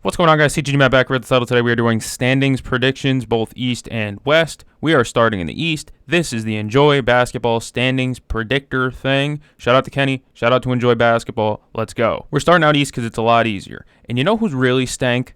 What's going on, guys? CGG Matt back here at the title today. We are doing standings predictions, both East and West. We are starting in the East. This is the Enjoy Basketball standings predictor thing. Shout out to Kenny. Shout out to Enjoy Basketball. Let's go. We're starting out East because it's a lot easier. And you know who's really stank?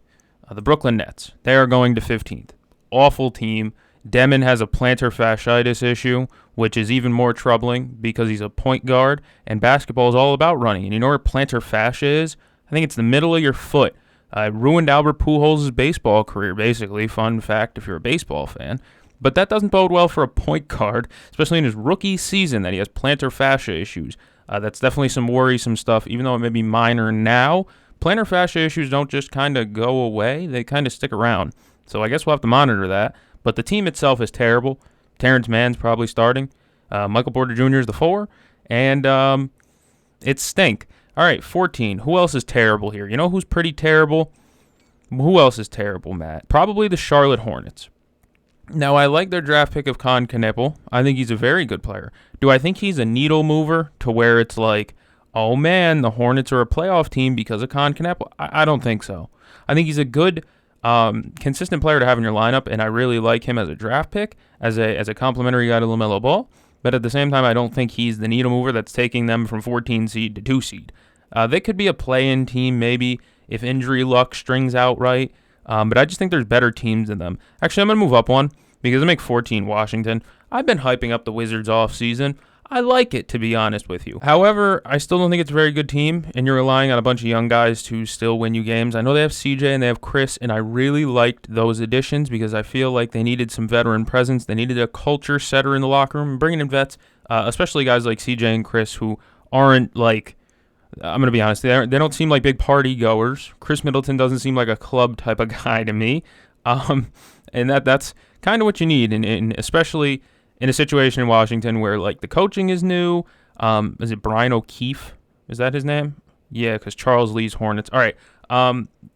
The Brooklyn Nets. They are going to 15th. Awful team. Demon has a plantar fasciitis issue, which is even more troubling because he's a point guard, and basketball is all about running. And you know where plantar fascia is? I think it's the middle of your foot. Ruined Albert Pujols' baseball career, basically. Fun fact if you're a baseball fan. But that doesn't bode well for a point guard, especially in his rookie season that he has plantar fascia issues. That's definitely some worrisome stuff, even though it may be minor now. Plantar fascia issues don't just kind of go away. They kind of stick around. So I guess we'll have to monitor that. But the team itself is terrible. Terrence Mann's probably starting. Michael Porter Jr. is the 4. And it's stink. All right, 14. Who else is terrible here? You know who's pretty terrible? Who else is terrible, Matt? Probably the Charlotte Hornets. Now, I like their draft pick of Con Knippel. I think he's a very good player. Do I think he's a needle mover to where it's like, oh, man, the Hornets are a playoff team because of Con Knippel? I don't think so. I think he's a good, consistent player to have in your lineup, and I really like him as a draft pick, as a complimentary guy to LaMelo Ball. But at the same time, I don't think he's the needle mover that's taking them from 14 seed to 2 seed. They could be a play-in team maybe if injury luck strings out right. But I just think there's better teams than them. Actually, I'm going to move up one because I make 14 Washington. I've been hyping up the Wizards off season. I like it, to be honest with you. However, I still don't think it's a very good team, and you're relying on a bunch of young guys to still win you games. I know they have CJ and they have Chris, and I really liked those additions because I feel like they needed some veteran presence. They needed a culture setter in the locker room, bringing in vets, especially guys like CJ and Chris who aren't like, I'm going to be honest, they don't seem like big party goers. Chris Middleton doesn't seem like a club type of guy to me, and that's kind of what you need, and especially in a situation in Washington where, like, the coaching is new. Is it Brian O'Keefe? Is that his name? Yeah, because Charles Lee's Hornets. All right.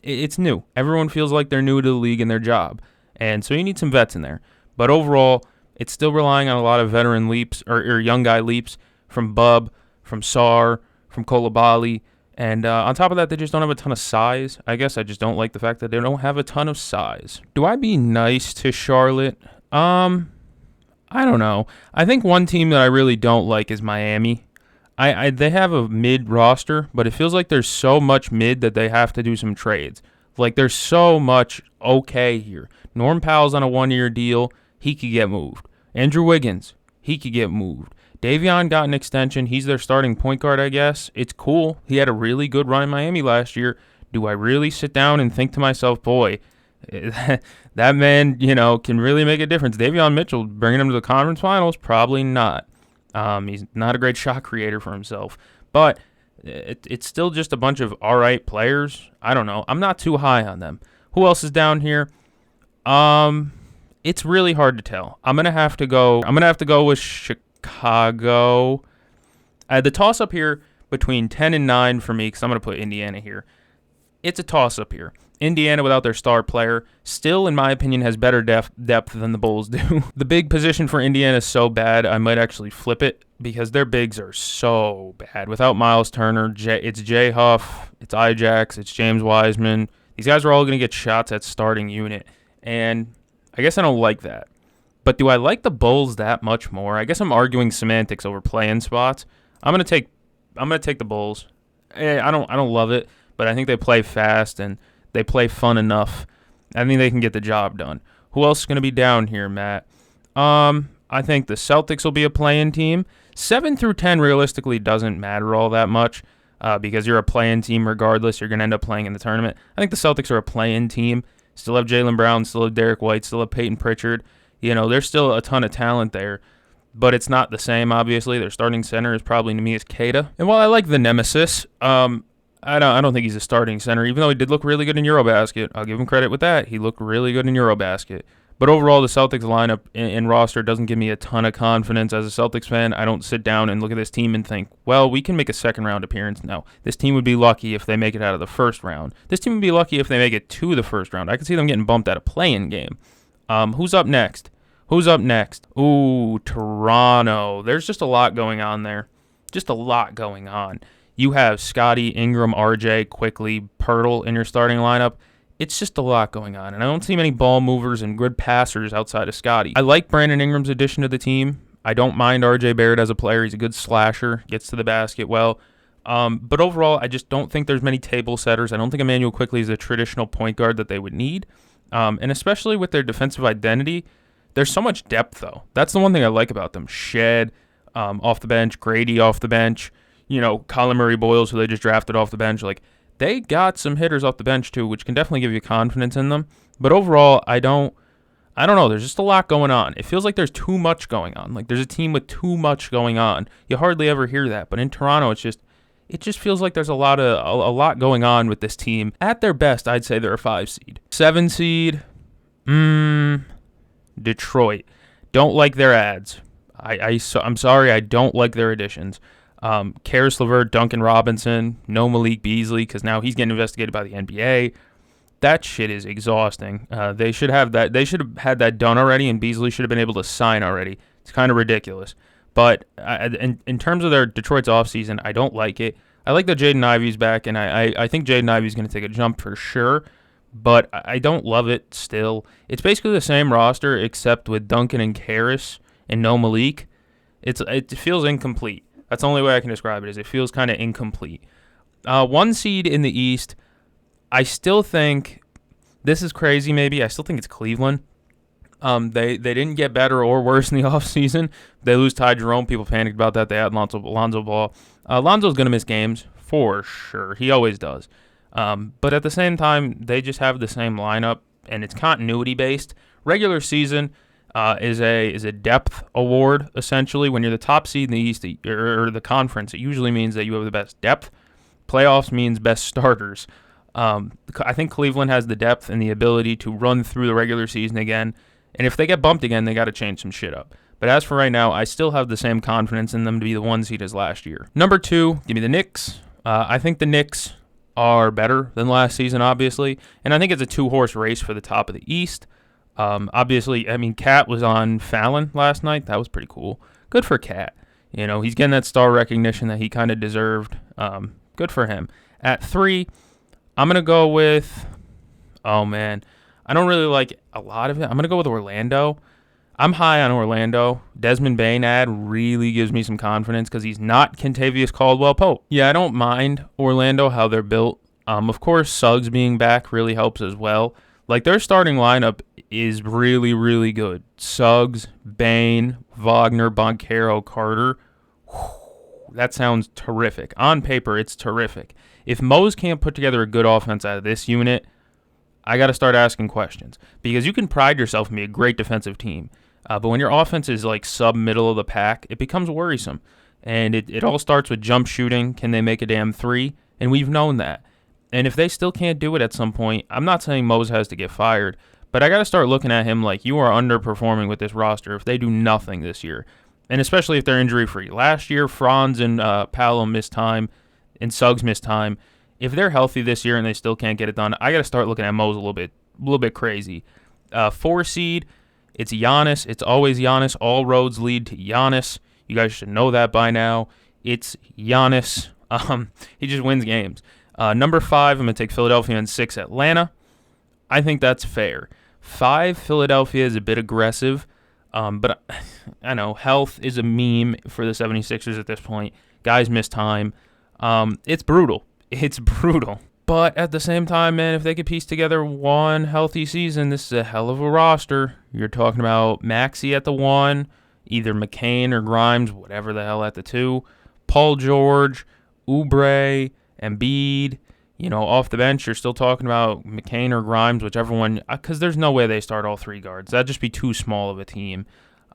It's new. Everyone feels like they're new to the league and their job. And so you need some vets in there. But overall, it's still relying on a lot of veteran leaps or young guy leaps from Bub, from Sarr, from Coulibaly. And on top of that, they just don't have a ton of size. I guess I just don't like the fact that they don't have a ton of size. Do I be nice to Charlotte? I don't know. I think one team that I really don't like is Miami. They have a mid roster, but it feels like there's so much mid that they have to do some trades. Like, there's so much okay here. Norm Powell's on a 1-year deal. He could get moved. Andrew Wiggins, he could get moved. Davion got an extension. He's their starting point guard, I guess. It's cool. He had a really good run in Miami last year. Do I really sit down and think to myself, boy, that man, can really make a difference? Davion Mitchell, bringing him to the conference finals, probably not. He's not a great shot creator for himself. But it's still just a bunch of all right players. I don't know. I'm not too high on them. Who else is down here? It's really hard to tell. I'm gonna have to go with Chicago. The toss-up here between 10 and 9 for me, because I'm going to put Indiana here. It's a toss-up here. Indiana, without their star player, still, in my opinion, has better depth than the Bulls do. The big position for Indiana is so bad, I might actually flip it because their bigs are so bad. Without Miles Turner, it's Jay Huff, it's Ijax, it's James Wiseman. These guys are all going to get shots at starting unit, and I guess I don't like that. But do I like the Bulls that much more? I guess I'm arguing semantics over play-in spots. I'm gonna take the Bulls. I don't love it, but I think they play fast and they play fun enough. I think they can get the job done. Who else is gonna be down here, Matt? I think the Celtics will be a play-in team. 7 through 10 realistically doesn't matter all that much because you're a play-in team regardless. You're gonna end up playing in the tournament. I think the Celtics are a play-in team. Still have Jaylen Brown, still have Derek White, still have Peyton Pritchard. There's still a ton of talent there, but it's not the same, obviously. Their starting center is probably Neemias Queta. And while I like the nemesis, I don't think he's a starting center, even though he did look really good in Eurobasket. I'll give him credit with that. He looked really good in Eurobasket. But overall, the Celtics lineup and roster doesn't give me a ton of confidence as a Celtics fan. I don't sit down and look at this team and think, well, we can make a second-round appearance. No, this team would be lucky if they make it out of the first round. This team would be lucky if they make it to the first round. I could see them getting bumped at a play-in game. Who's up next? Ooh, Toronto. There's just a lot going on there. Just a lot going on. You have Scotty, Ingram, RJ, Quickly, Pirtle in your starting lineup. it's just a lot going on, and I don't see many ball movers and good passers outside of Scotty. I like Brandon Ingram's addition to the team. I don't mind R.J. Barrett as a player. He's a good slasher, gets to the basket well. But overall, I just don't think there's many table setters. I don't think Immanuel Quickley is a traditional point guard that they would need. And especially with their defensive identity, there's so much depth, though. That's the one thing I like about them. Shed off the bench, Grady off the bench, Colin Murray Boyles, who they just drafted off the bench. Like, they got some hitters off the bench, too, which can definitely give you confidence in them. But overall, I don't know. There's just a lot going on. It feels like there's too much going on. Like, there's a team with too much going on. You hardly ever hear that. But in Toronto, it just feels like there's a lot going on with this team. At their best, I'd say they're a 5 seed. 7 seed, Detroit. Don't like their ads. I'm sorry, I don't like their additions. Karis LeVert, Duncan Robinson, no Malik Beasley, because now he's getting investigated by the NBA. That shit is exhausting. They should have that. They should have had that done already, and Beasley should have been able to sign already. It's kind of ridiculous. But in terms of their Detroit's offseason, I don't like it. I like that Jaden Ivey's back, and I think Jaden Ivey's going to take a jump for sure. But I don't love it still. It's basically the same roster except with Duncan and Karis and no Malik. It feels incomplete. That's the only way I can describe it, is it feels kind of incomplete. 1 seed in the East, I still think, this is crazy maybe, I still think it's Cleveland. They didn't get better or worse in the offseason. They lose Ty Jerome. People panicked about that. They had Lonzo Ball. Lonzo's going to miss games for sure. He always does. But at the same time, they just have the same lineup, and it's continuity-based. Regular season is a depth award, essentially. When you're the top seed in the East or the conference, it usually means that you have the best depth. Playoffs means best starters. I think Cleveland has the depth and the ability to run through the regular season again. And if they get bumped again, they got to change some shit up. But as for right now, I still have the same confidence in them to be the 1 seed as last year. Number 2, give me the Knicks. I think the Knicks are better than last season, obviously. And I think it's a 2-horse race for the top of the East. Obviously, Cat was on Fallon last night. That was pretty cool. Good for Cat. He's getting that star recognition that he kind of deserved. Good for him. At 3, I'm going to go with, I don't really like a lot of it. I'm going to go with Orlando. I'm high on Orlando. Desmond Bane ad really gives me some confidence because he's not Kentavious Caldwell-Pope. Yeah, I don't mind Orlando, how they're built. Of course, Suggs being back really helps as well. Like, their starting lineup is really, really good. Suggs, Bane, Wagner, Banchero, Carter. That sounds terrific. On paper, it's terrific. If Mose can't put together a good offense out of this unit, I got to start asking questions, because you can pride yourself and be a great defensive team. But when your offense is like sub-middle of the pack, it becomes worrisome. And it all starts with jump shooting. Can they make a damn 3? And we've known that. And if they still can't do it at some point, I'm not saying Mose has to get fired, but I got to start looking at him like, you are underperforming with this roster if they do nothing this year. And especially if they're injury-free. Last year, Franz and Paolo missed time, and Suggs missed time. If they're healthy this year and they still can't get it done, I got to start looking at Mose a little bit crazy. 4 seed, it's Giannis. It's always Giannis. All roads lead to Giannis. You guys should know that by now. It's Giannis. He just wins games. Number 5, I'm going to take Philadelphia, and 6, Atlanta. I think that's fair. 5, Philadelphia is a bit aggressive, but I know health is a meme for the 76ers at this point. Guys miss time. It's brutal. It's brutal. But at the same time, man, if they could piece together one healthy season, this is a hell of a roster. You're talking about Maxey at the 1, either McCain or Grimes, whatever the hell at the 2, Paul George, Oubre, Embiid. Off the bench, you're still talking about McCain or Grimes, whichever one, because there's no way they start all 3 guards. That'd just be too small of a team.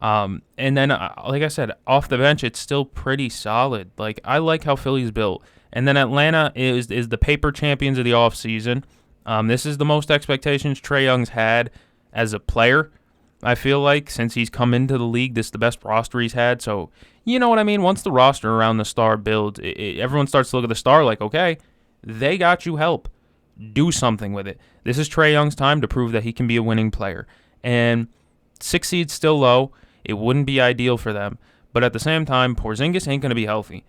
And then, like I said, off the bench, it's still pretty solid. Like, I like how Philly's built. And then Atlanta is the paper champions of the offseason. This is the most expectations Trae Young's had as a player, I feel like. Since he's come into the league, this is the best roster he's had. So, you know what I mean? Once the roster around the star builds, everyone starts to look at the star like, okay, they got you help. Do something with it. This is Trae Young's time to prove that he can be a winning player. And 6 seed's still low. It wouldn't be ideal for them. But at the same time, Porzingis ain't going to be healthy.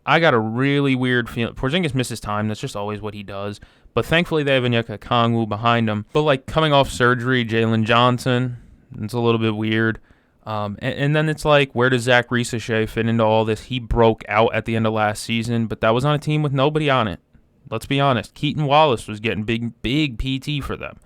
I got a really weird feeling. Porzingis misses time. That's just always what he does. But thankfully, they have Onyeka Okongwu behind them. But, like, coming off surgery, Jalen Johnson, it's a little bit weird. And then it's like, where does Zach Risache fit into all this? He broke out at the end of last season, but that was on a team with nobody on it. Let's be honest. Keaton Wallace was getting big PT for them.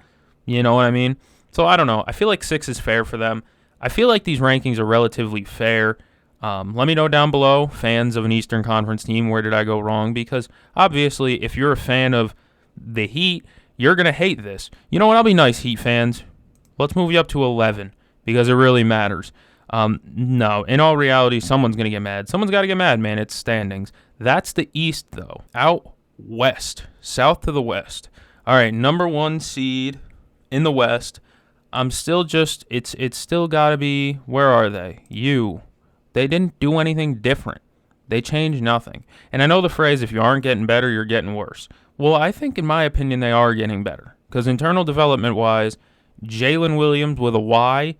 You know what I mean? So I don't know. I feel like 6 is fair for them. I feel like these rankings are relatively fair. Let me know down below, fans of an Eastern Conference team, where did I go wrong? Because obviously, if you're a fan of the Heat, you're going to hate this. You know what? I'll be nice, Heat fans. Let's move you up to 11 because it really matters. No, in all reality, someone's going to get mad. Someone's got to get mad, man. It's standings. That's the East, though. Out west, south to the west. All right, number 1 seed in the West. I'm still just, it's still got to be, where are they? They didn't do anything different. They changed nothing. And I know the phrase, if you aren't getting better, you're getting worse. Well, I think, in my opinion, they are getting better. Because internal development-wise, Jalen Williams with a Y,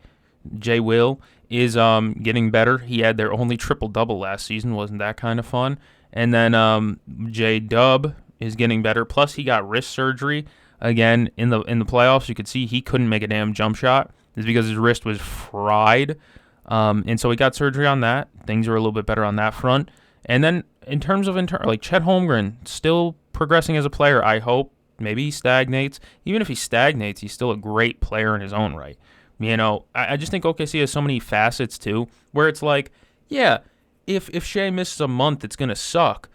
J-Will, is getting better. He had their only triple-double last season. Wasn't that kind of fun? And then J-Dub is getting better. Plus, he got wrist surgery. Again, in the playoffs, you could see he couldn't make a damn jump shot. It's because his wrist was fried. And so he got surgery on that. Things are a little bit better on that front. And then in terms of like Chet Holmgren, still progressing as a player, I hope. Maybe he stagnates. Even if he stagnates, he's still a great player in his own right. You know, I just think OKC has so many facets too, where it's like, yeah, if Shea misses a month, it's going to suck.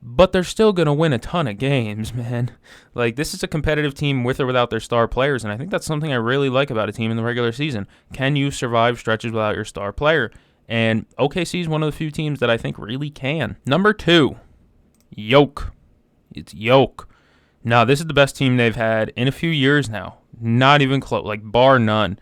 But they're still going to win a ton of games, man. Like, this is a competitive team with or without their star players, and I think that's something I really like about a team in the regular season. Can you survive stretches without your star player? And OKC is one of the few teams that I think really can. Number 2, Yoke. It's Yoke. Now, this is the best team they've had in a few years now. Not even close, like bar none.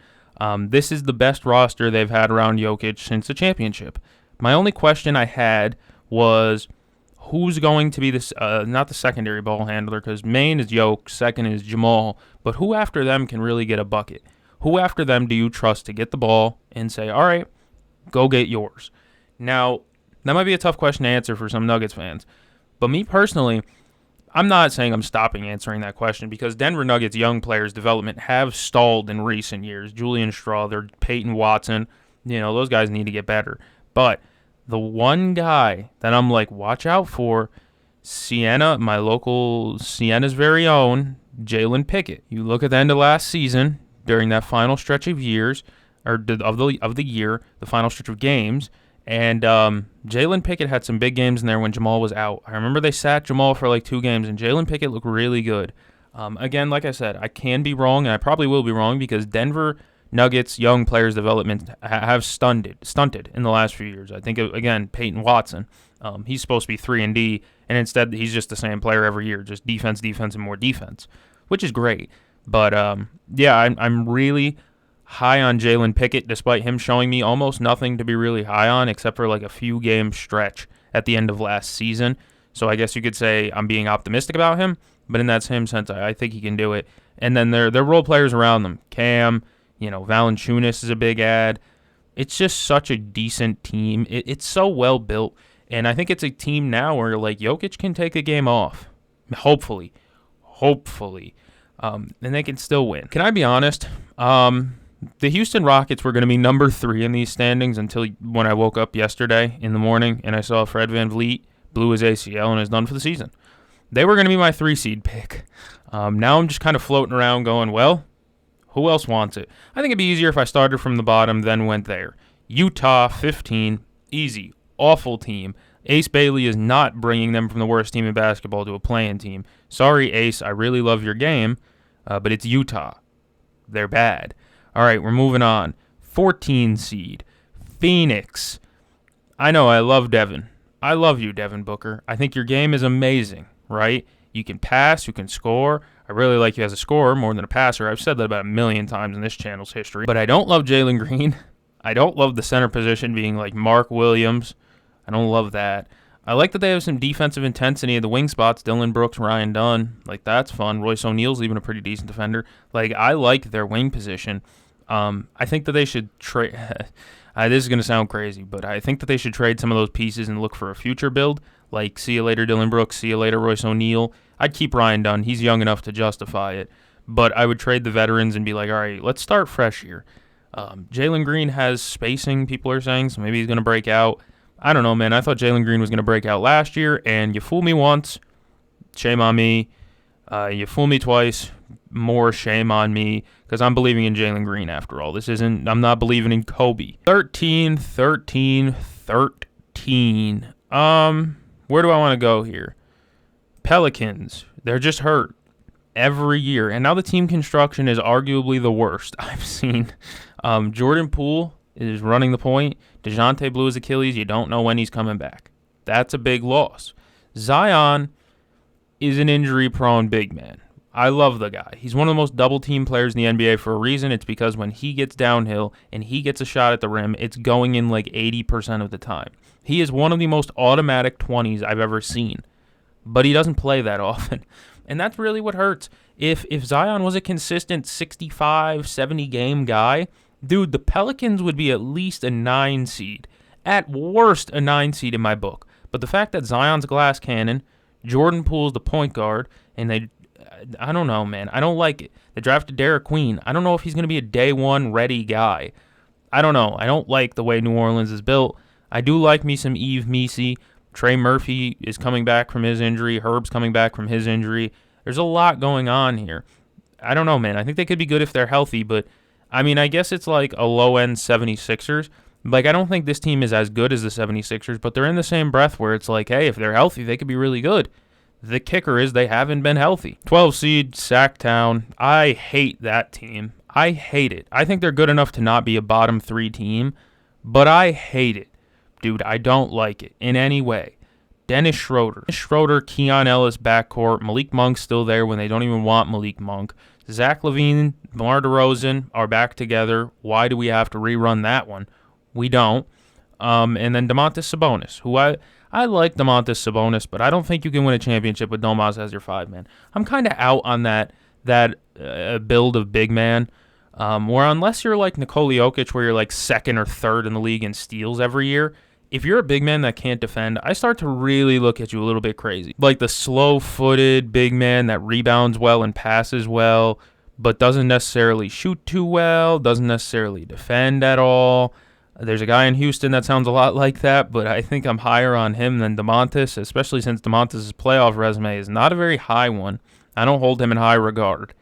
This is the best roster they've had around Jokic since the championship. My only question I had was, who's going to be this? Not the secondary ball handler, because main is Yoke, second is Jamal, but who after them can really get a bucket? Who after them do you trust to get the ball and say, all right, go get yours? Now, that might be a tough question to answer for some Nuggets fans, but me personally, I'm not saying I'm stopping answering that question, because Denver Nuggets young players' development have stalled in recent years. Julian Strawther, Peyton Watson, those guys need to get better. But the one guy that I'm like, watch out for, Siena, my local Siena's very own, Jalen Pickett. You look at the end of last season, during that final stretch of years, or of the year, the final stretch of games, and Jalen Pickett had some big games in there when Jamal was out. I remember they sat Jamal for like 2 games, and Jalen Pickett looked really good. Again, like I said, I can be wrong, and I probably will be wrong, because Denver Nuggets young players' development have stunted in the last few years. I think, again, Peyton Watson, he's supposed to be 3-and-D, and instead he's just the same player every year, just defense, and more defense, which is great. But, yeah, I'm really high on Jalen Pickett, despite him showing me almost nothing to be really high on, except for like a few game stretch at the end of last season. So I guess you could say I'm being optimistic about him, but in that same sense, I think he can do it. And then their role players around them, Cam, Valanciunas is a big ad. It's just such a decent team. It's so well built, and I think it's a team now where like Jokic can take a game off, hopefully, and they can still win. Can I be honest? The Houston Rockets were going to be number 3 in these standings until when I woke up yesterday in the morning and I saw Fred VanVleet blew his ACL and is done for the season. They were going to be my 3 seed pick. Now I'm just kind of floating around going, well, who else wants it? I think it'd be easier if I started from the bottom, then went there. Utah, 15, easy, awful team. Ace Bailey is not bringing them from the worst team in basketball to a play-in team. Sorry, Ace, I really love your game, but it's Utah. They're bad. All right, we're moving on. 14 seed, Phoenix. I know, I love Devin. I love you, Devin Booker. I think your game is amazing, right? You can pass, you can score. I really like you as a scorer more than a passer. I've said that about 1,000,000 times in this channel's history. But I don't love Jalen Green. I don't love the center position being like Mark Williams. I don't love that. I like that they have some defensive intensity at the wing spots. Dylan Brooks, Ryan Dunn. Like, that's fun. Royce O'Neal's even a pretty decent defender. Like, I like their wing position. I think that they should trade. This is going to sound crazy, but I think that they should trade some of those pieces and look for a future build. Like, see you later, Dylan Brooks. See you later, Royce O'Neal. I'd keep Ryan Dunn. He's young enough to justify it. But I would trade the veterans and be like, all right, let's start fresh here. Jalen Green has spacing, people are saying, so maybe he's going to break out. I don't know, man. I thought Jalen Green was going to break out last year, and you fool me once, shame on me. You fool me twice, more shame on me, because I'm believing in Jalen Green after all. I'm not believing in Kobe. 13. Where do I want to go here? Pelicans, they're just hurt every year, and now the team construction is arguably the worst I've seen. Jordan Poole is running the point. DeJounte blew his Achilles. You don't know when he's coming back. That's a big loss. Zion is an injury-prone big man. I love the guy. He's one of the most double-team players in the NBA for a reason. It's because when he gets downhill and he gets a shot at the rim, it's going in like 80% of the time. He is one of the most automatic 20s I've ever seen, but he doesn't play that often. And that's really what hurts. If Zion was a consistent 65, 70 game guy, dude, the Pelicans would be at least a 9 seed. At worst, a 9 seed in my book. But the fact that Zion's a glass cannon, Jordan Poole's the point guard, and I don't know, man. I don't like it. They drafted Derek Queen. I don't know if he's going to be a day one ready guy. I don't know. I don't like the way New Orleans is built. I do like me some Yves Missi. Trey Murphy is coming back from his injury. Herb's coming back from his injury. There's a lot going on here. I don't know, man. I think they could be good if they're healthy, but, I mean, I guess it's like a low-end 76ers. Like, I don't think this team is as good as the 76ers, but they're in the same breath where it's like, hey, if they're healthy, they could be really good. The kicker is they haven't been healthy. 12 seed, Sacktown. I hate that team. I hate it. I think they're good enough to not be a bottom 3 team, but I hate it. Dude, I don't like it in any way. Dennis Schroeder, Keon Ellis backcourt. Malik Monk's still there when they don't even want Malik Monk. Zach LaVine, DeMar DeRozan are back together. Why do we have to rerun that one? We don't. And then Domantas Sabonis, who I like Domantas Sabonis, but I don't think you can win a championship with Domas as your 5-man. I'm kind of out on that build of big man, where unless you're like Nikola Jokic, where you're like second or third in the league in steals every year, if you're a big man that can't defend, I start to really look at you a little bit crazy. Like the slow-footed big man that rebounds well and passes well, but doesn't necessarily shoot too well, doesn't necessarily defend at all. There's a guy in Houston that sounds a lot like that, but I think I'm higher on him than DeMontis, especially since DeMontis' playoff resume is not a very high one. I don't hold him in high regard.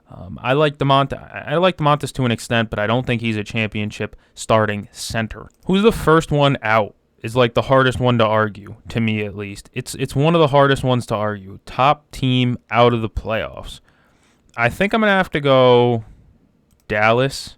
I like DeMontis to an extent, but I don't think he's a championship starting center. Who's the first one out is like the hardest one to argue, to me at least. It's one of the hardest ones to argue. Top team out of the playoffs. I think I'm going to have to go Dallas.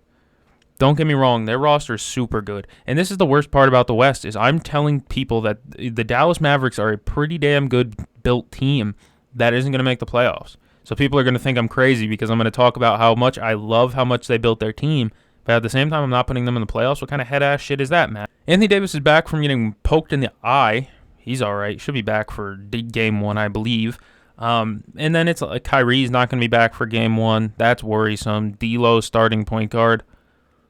Don't get me wrong, their roster is super good. And this is the worst part about the West is I'm telling people that the Dallas Mavericks are a pretty damn good built team that isn't going to make the playoffs. So people are going to think I'm crazy because I'm going to talk about how much I love how much they built their team, but at the same time I'm not putting them in the playoffs. What kind of head-ass shit is that, man? Anthony Davis is back from getting poked in the eye. He's all right. Should be back for game 1, I believe. And then it's like Kyrie's not going to be back for game 1. That's worrisome. D'Lo starting point guard.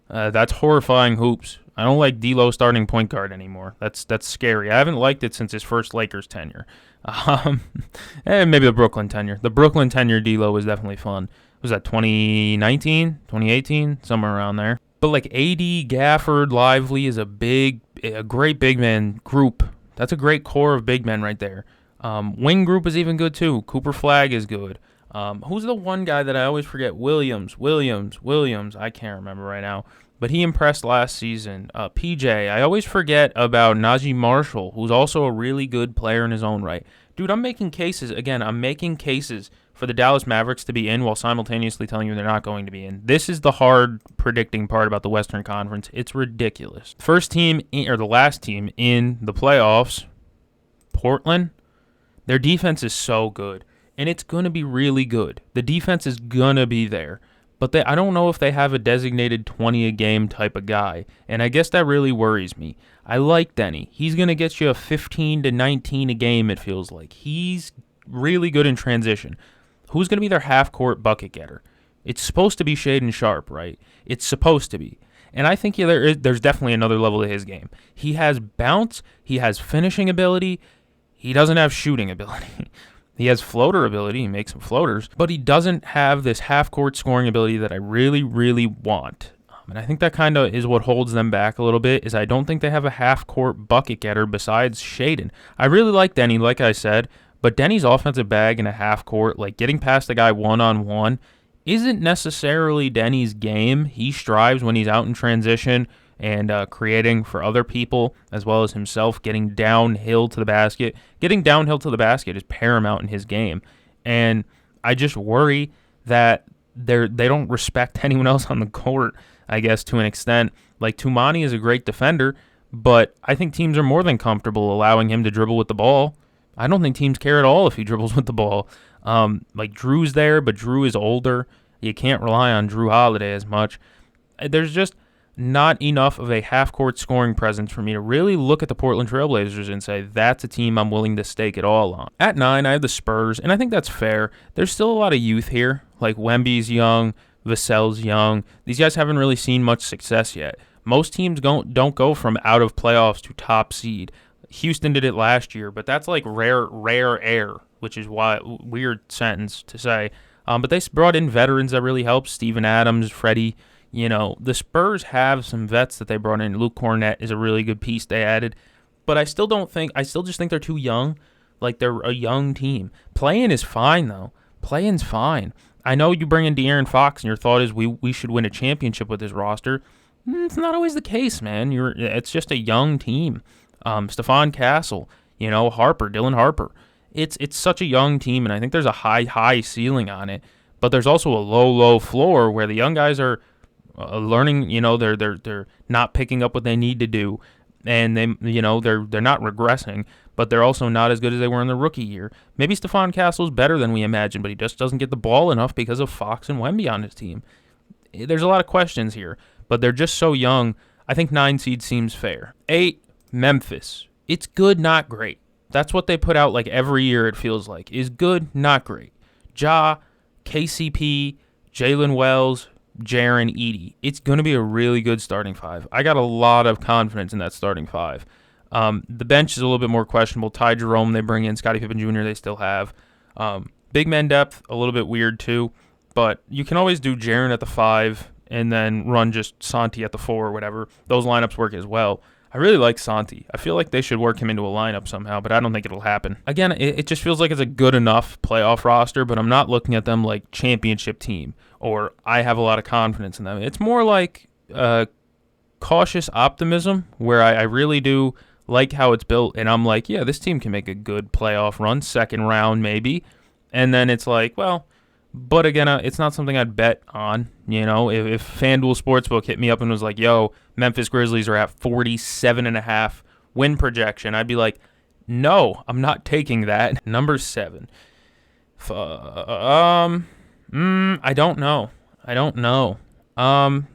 That's horrifying hoops. I don't like D'Lo starting point guard anymore. That's scary. I haven't liked it since his first Lakers tenure. And maybe the Brooklyn tenure. The Brooklyn tenure D'Lo was definitely fun. Was that 2019, 2018, somewhere around there? But like AD, Gafford, Lively is a great big man group. That's a great core of big men right there. Wing group is even good too. Cooper Flag is good. Who's the one guy that I always forget? Williams. I can't remember right now. But he impressed last season. PJ. I always forget about Najee Marshall, who's also a really good player in his own right. Dude, I'm making cases. Again, I'm making cases for the Dallas Mavericks to be in while simultaneously telling you they're not going to be in. This is the hard predicting part about the Western Conference. It's ridiculous. First team, or the last team in the playoffs, Portland, their defense is so good. And it's going to be really good. The defense is going to be there. But I don't know if they have a designated 20-a-game type of guy. And I guess that really worries me. I like Denny. He's going to get you a 15 to 19 a game, it feels like. He's really good in transition. Who's going to be their half-court bucket getter? It's supposed to be Shaedon Sharpe, right? It's supposed to be. And I think there's definitely another level to his game. He has bounce. He has finishing ability. He doesn't have shooting ability. He has floater ability. He makes some floaters. But he doesn't have this half-court scoring ability that I really, really want. And I think that kind of is what holds them back a little bit, is I don't think they have a half-court bucket getter besides Shaedon. I really like Denny, like I said, but Denny's offensive bag in a half-court, like getting past the guy one-on-one, isn't necessarily Denny's game. He strives when he's out in transition and creating for other people as well as himself, getting downhill to the basket. Getting downhill to the basket is paramount in his game. And I just worry that they don't respect anyone else on the court, I guess, to an extent. Like, Toumani is a great defender, but I think teams are more than comfortable allowing him to dribble with the ball. I don't think teams care at all if he dribbles with the ball. Like, Drew's there, but Drew is older. You can't rely on Drew Holiday as much. There's just not enough of a half-court scoring presence for me to really look at the Portland Trailblazers and say, that's a team I'm willing to stake it all on. At 9, I have the Spurs, and I think that's fair. There's still a lot of youth here. Like, Wemby's young, Vassell's young. These guys haven't really seen much success yet. Most teams don't go from out of playoffs to top seed. Houston did it last year, but that's like rare air, which is why weird sentence to say. But they brought in veterans that really helped. Steven Adams, Freddie. You know, the Spurs have some vets that they brought in. Luke Cornett is a really good piece they added. But I still just think they're too young. Like, they're a young team. Play-in is fine, though. Play-in's fine. I know you bring in De'Aaron Fox and your thought is we should win a championship with this roster. It's not always the case, man. It's just a young team. Stephon Castle, Dylan Harper. It's such a young team, and I think there's a high ceiling on it. But there's also a low floor where the young guys are learning. They're not picking up what they need to do, and they're not regressing, but they're also not as good as they were in the rookie year. Maybe Stephon Castle's better than we imagined, but he just doesn't get the ball enough because of Fox and Wemby on his team. There's a lot of questions here, but they're just so young. I think 9 seed seems fair. 8, Memphis. It's good, not great. That's what they put out like every year, it feels like. Is good, not great. Ja, KCP, Jalen Wells, Jaren, Edey. It's going to be a really good starting 5. I got a lot of confidence in that starting 5. The bench is a little bit more questionable. Ty Jerome, they bring in. Scottie Pippen Jr., they still have. Big men depth, a little bit weird too. But you can always do Jaren at the 5 and then run just Santi at the 4 or whatever. Those lineups work as well. I really like Santi. I feel like they should work him into a lineup somehow, but I don't think it'll happen. Again, it just feels like it's a good enough playoff roster, but I'm not looking at them like championship team or I have a lot of confidence in them. It's more like cautious optimism where I really do like how it's built, and I'm like, yeah, this team can make a good playoff run, second round maybe, and then it's like, well, but again, it's not something I'd bet on. If FanDuel Sportsbook hit me up and was like, yo, Memphis Grizzlies are at 47.5 win projection, I'd be like, no, I'm not taking that. Number 7. I don't know. I'm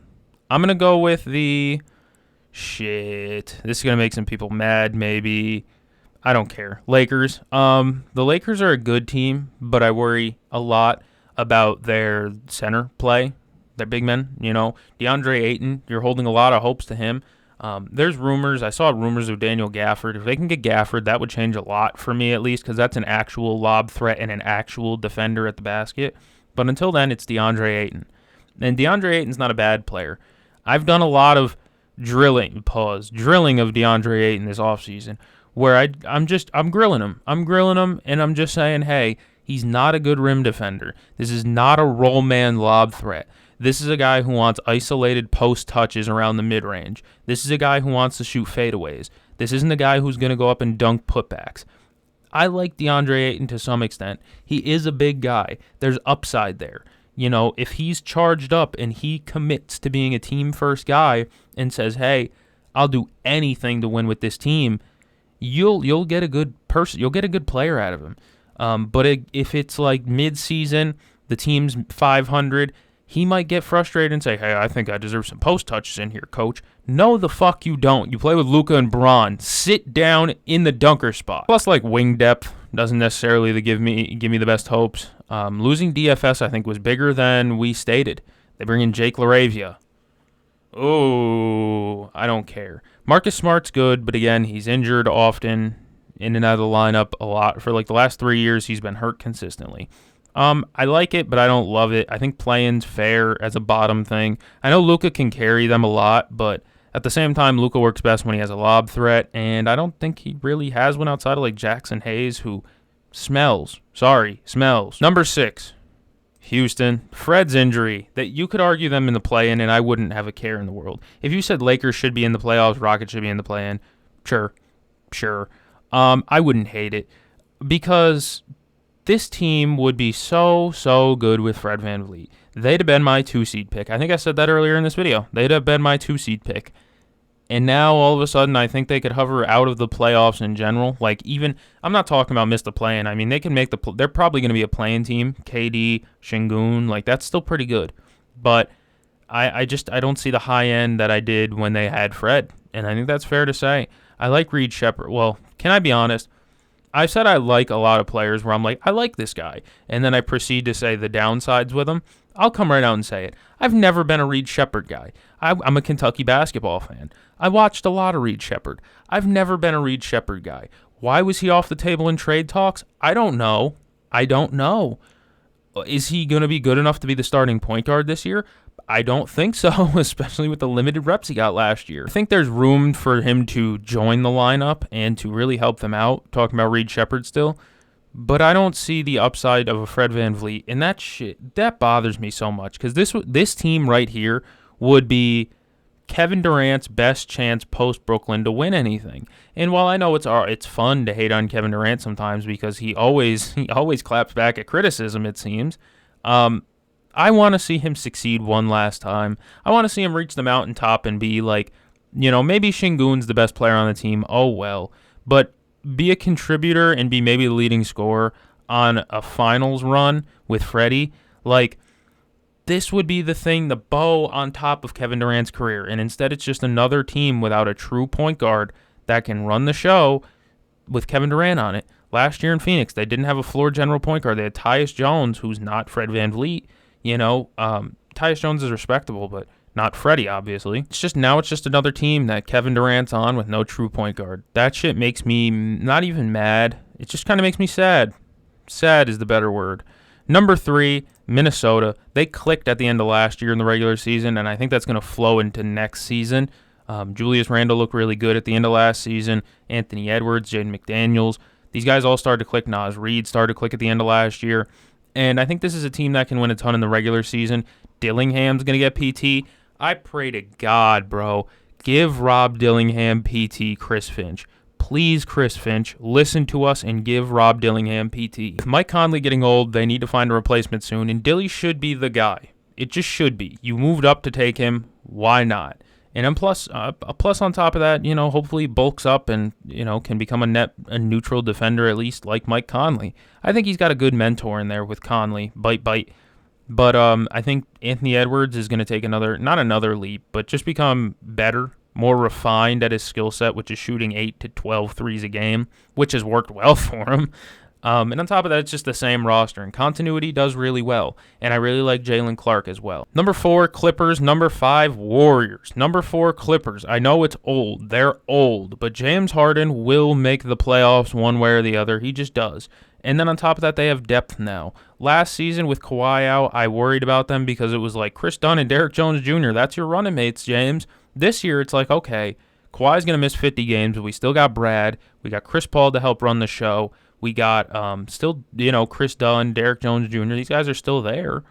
going to go with the shit. This is going to make some people mad maybe. I don't care. Lakers. The Lakers are a good team, but I worry a lot about their center play, their big men. DeAndre Ayton, you're holding a lot of hopes to him. There's rumors. I saw rumors of Daniel Gafford. If they can get Gafford, that would change a lot for me at least, because that's an actual lob threat and an actual defender at the basket. But until then, it's DeAndre Ayton. And DeAndre Ayton's not a bad player. I've done a lot of drilling of DeAndre Ayton this offseason where I'm grilling him. And I'm just saying, hey, he's not a good rim defender. This is not a roll man lob threat. This is a guy who wants isolated post touches around the mid-range. This is a guy who wants to shoot fadeaways. This isn't a guy who's going to go up and dunk putbacks. I like DeAndre Ayton to some extent. He is a big guy. There's upside there. If he's charged up and he commits to being a team-first guy and says, hey, I'll do anything to win with this team, you'll get a good person. You'll get a good player out of him. But if it's like mid-season, the team's 500, he might get frustrated and say, hey, I think I deserve some post touches in here, coach. No, the fuck you don't. You play with Luka and Bron. Sit down in the dunker spot. Plus, like, wing depth, doesn't necessarily give me the best hopes. Losing DFS, I think, was bigger than we stated. They bring in Jake LaRavia. Oh, I don't care. Marcus Smart's good, but again, he's injured often, in and out of the lineup a lot. For like the last 3 years, he's been hurt consistently. I like it, but I don't love it. I think play-in's fair as a bottom thing. I know Luka can carry them a lot, but at the same time, Luka works best when he has a lob threat, and I don't think he really has one outside of like Jackson Hayes, who smells. Number 6, Houston. Fred's injury, that you could argue them in the play-in, and I wouldn't have a care in the world. If you said Lakers should be in the playoffs, Rockets should be in the play-in, sure. I wouldn't hate it, because this team would be so good with Fred VanVleet. They'd have been my 2-seed pick. I think I said that earlier in this video. They'd have been my 2-seed pick. And now, all of a sudden, I think they could hover out of the playoffs in general. Like, even, I'm not talking about miss the play-in. I mean, they can make they're probably going to be a play-in team. KD, Şengün, like, that's still pretty good. But I don't see the high end that I did when they had Fred. And I think that's fair to say. I like Reed Sheppard. Well, can I be honest? I've said I like a lot of players where I'm like, I like this guy. And then I proceed to say the downsides with him. I'll come right out and say it. I've never been a Reed Sheppard guy. I'm a Kentucky basketball fan. I watched a lot of Reed Sheppard. I've never been a Reed Sheppard guy. Why was he off the table in trade talks? I don't know. Is he going to be good enough to be the starting point guard this year? I don't think so, especially with the limited reps he got last year. I think there's room for him to join the lineup and to really help them out, talking about Reed Sheppard still. But I don't see the upside of a Fred VanVleet, and that bothers me so much, because this team right here would be Kevin Durant's best chance post-Brooklyn to win anything. And while I know it's fun to hate on Kevin Durant sometimes because he always claps back at criticism, it seems, I want to see him succeed one last time. I want to see him reach the mountaintop and be like, maybe Şengün's the best player on the team. Oh, well. But be a contributor and be maybe the leading scorer on a finals run with Freddie. Like, this would be the thing, the bow on top of Kevin Durant's career. And instead, it's just another team without a true point guard that can run the show with Kevin Durant on it. Last year in Phoenix, they didn't have a floor general point guard. They had Tyus Jones, who's not Fred VanVleet. Tyus Jones is respectable, but not Freddie, obviously. It's just another team that Kevin Durant's on with no true point guard. That shit makes me not even mad. It just kind of makes me sad. Sad is the better word. Number 3, Minnesota. They clicked at the end of last year in the regular season, and I think that's going to flow into next season. Julius Randle looked really good at the end of last season. Anthony Edwards, Jaden McDaniels. These guys all started to click. Naz Reid started to click at the end of last year. And I think this is a team that can win a ton in the regular season. Dillingham's going to get PT. I pray to God, bro, give Rob Dillingham PT Chris Finch. Please, Chris Finch, listen to us and give Rob Dillingham PT. With Mike Conley getting old, they need to find a replacement soon, and Dilly should be the guy. It just should be. You moved up to take him. Why not? And a plus on top of that, hopefully bulks up and, can become a neutral defender at least like Mike Conley. I think he's got a good mentor in there with Conley, bite. But I think Anthony Edwards is going to take not another leap, but just become better, more refined at his skill set, which is shooting 8 to 12 threes a game, which has worked well for him. And on top of that, it's just the same roster, and continuity does really well. And I really like Jalen Clark as well. Number 4, Clippers. Number 5, Warriors. Number 4, Clippers. I know it's old. They're old. But James Harden will make the playoffs one way or the other. He just does. And then on top of that, they have depth now. Last season with Kawhi out, I worried about them because it was like Chris Dunn and Derrick Jones Jr. That's your running mates, James. This year, it's like, okay, Kawhi's going to miss 50 games, but we still got Brad. We got Chris Paul to help run the show. We got still, Chris Dunn, Derrick Jones Jr. These guys are still there,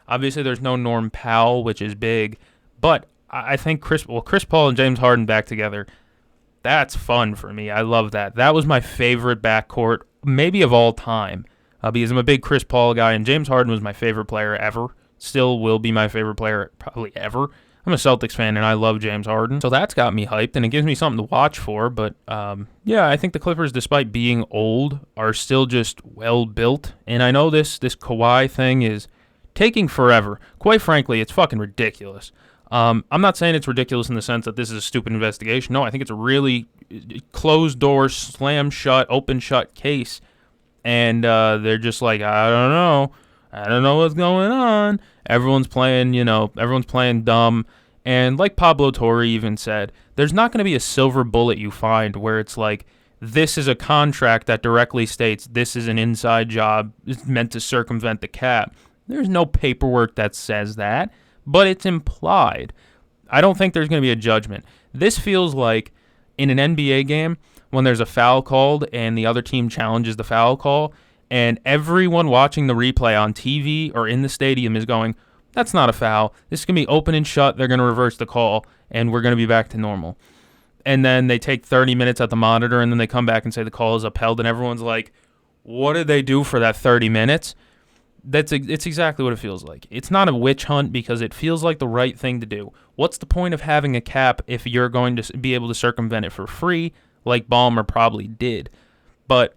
Obviously, there's no Norm Powell, which is big. But I think Chris Paul and James Harden back together, that's fun for me. I love that. That was my favorite backcourt, maybe of all time, because I'm a big Chris Paul guy, and James Harden was my favorite player ever. Still will be my favorite player probably ever. I'm a Celtics fan, and I love James Harden. So that's got me hyped, and it gives me something to watch for. But, I think the Clippers, despite being old, are still just well-built. And I know this Kawhi thing is taking forever. Quite frankly, it's fucking ridiculous. I'm not saying it's ridiculous in the sense that this is a stupid investigation. No, I think it's a really closed door, slam shut, open shut case. And they're just like, I don't know what's going on. Everyone's playing dumb. And like Pablo Torre even said, there's not going to be a silver bullet you find where it's like, this is a contract that directly states this is an inside job. It's meant to circumvent the cap. There's no paperwork that says that, but it's implied. I don't think there's going to be a judgment. This feels like in an NBA game when there's a foul called and the other team challenges the foul call, and everyone watching the replay on TV or in the stadium is going, that's not a foul. This is going to be open and shut. They're going to reverse the call, and we're going to be back to normal. And then they take 30 minutes at the monitor, and then they come back and say the call is upheld, and everyone's like, what did they do for that 30 minutes? It's exactly what it feels like. It's not a witch hunt because it feels like the right thing to do. What's the point of having a cap if you're going to be able to circumvent it for free, like Ballmer probably did? But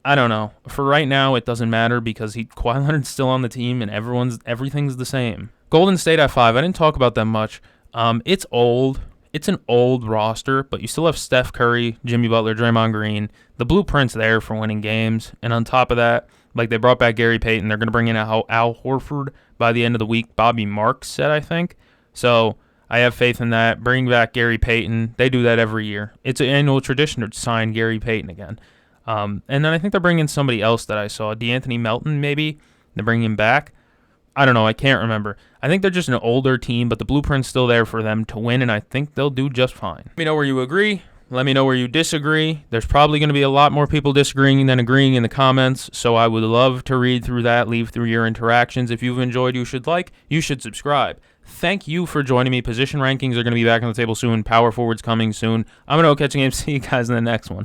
I don't know. For right now, it doesn't matter because Kawhi Leonard's still on the team and everything's the same. Golden State at 5. I didn't talk about them much. It's old. It's an old roster, but you still have Steph Curry, Jimmy Butler, Draymond Green. The blueprint's there for winning games. And on top of that, like they brought back Gary Payton. They're going to bring in Al Horford by the end of the week. Bobby Marks said, I think. So I have faith in that. Bring back Gary Payton. They do that every year. It's an annual tradition to sign Gary Payton again. And then I think they're bringing somebody else that I saw. DeAnthony Melton, maybe. They're bringing him back. I don't know. I can't remember. I think they're just an older team, but the blueprint's still there for them to win, and I think they'll do just fine. Let me know where you agree. Let me know where you disagree. There's probably going to be a lot more people disagreeing than agreeing in the comments, so I would love to read through that, leave through your interactions. If you've enjoyed, you should subscribe. Thank you for joining me. Position rankings are going to be back on the table soon. Power forwards coming soon. I'm going to go catch a game. See you guys in the next one.